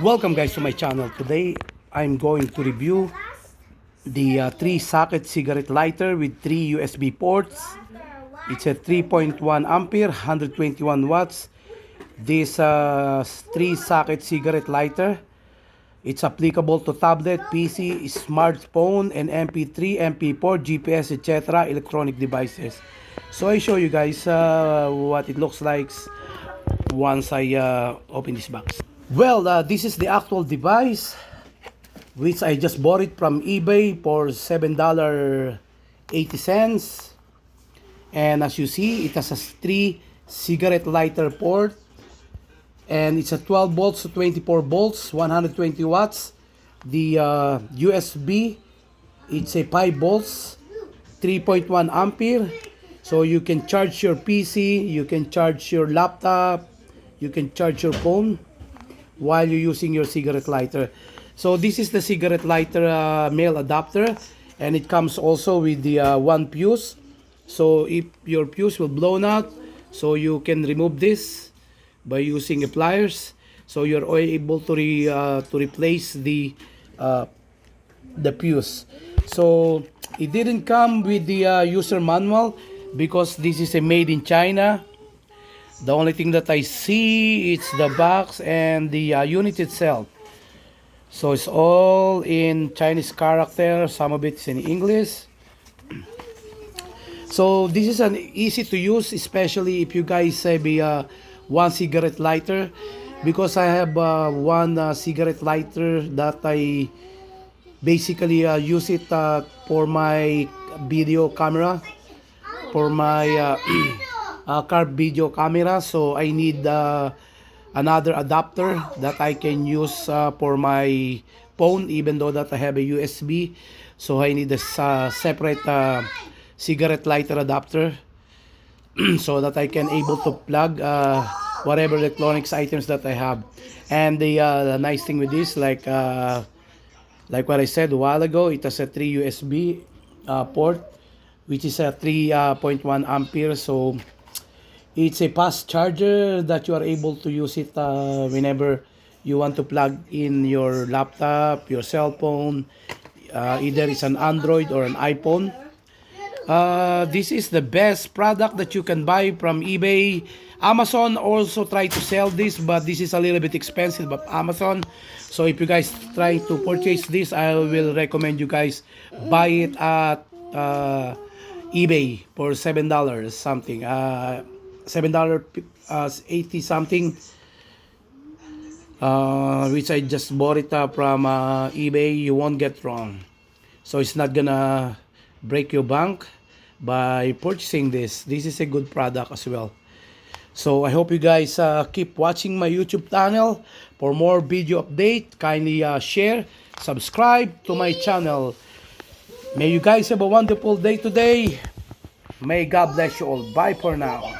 Welcome guys to my channel. Today I'm going to review the 3-socket cigarette lighter with 3 USB ports. It's a 3.1 ampere, 121 watts. This 3-socket cigarette lighter, it's applicable to tablet, PC, smartphone, and MP3, MP4, GPS, etc. electronic devices. So I show you guys what it looks like once I open this box. Well, this is the actual device, which I just bought it from eBay for $7.80. And as you see, it has a 3 cigarette lighter port. And it's a 12 volts to 24 volts, 120 watts. The USB, it's a 5 volts, 3.1 ampere. So you can charge your PC, you can charge your laptop, you can charge your phone while you're using your cigarette lighter. So this is the cigarette lighter male adapter, and it comes also with the one fuse. So if your fuse will blown out, so you can remove this by using a pliers. So you're able to replace the fuse. So it didn't come with the user manual because this is a made in China. The only thing that I see is the box and the unit itself. So it's all in Chinese character. Some of it is in English. So this is an easy to use, especially if you guys have a one cigarette lighter. Because I have one cigarette lighter that I basically use it for my video camera, for my car video camera. So I need another adapter that I can use for my phone, even though that I have a USB. So I need a separate cigarette lighter adapter so that I can able to plug whatever electronics items that I have. And the nice thing with this, like what I said a while ago, it has a 3 USB port, which is a 3.1 ampere. So it's a fast charger that you are able to use it whenever you want to plug in your laptop, your cell phone, either it's an Android or an iPhone. This is the best product that you can buy from eBay. Amazon also try to sell this, but this is a little bit expensive of Amazon. So if you guys try to purchase this, I will recommend you guys buy it at eBay for $7 something. $7.80 something, which I just bought it from eBay. You won't get wrong. So it's not gonna break your bank by purchasing this. This is a good product as well. So I hope you guys keep watching my YouTube channel for more video update. Kindly share, subscribe to my channel. May you guys have a wonderful day today. May God bless you all. Bye for now.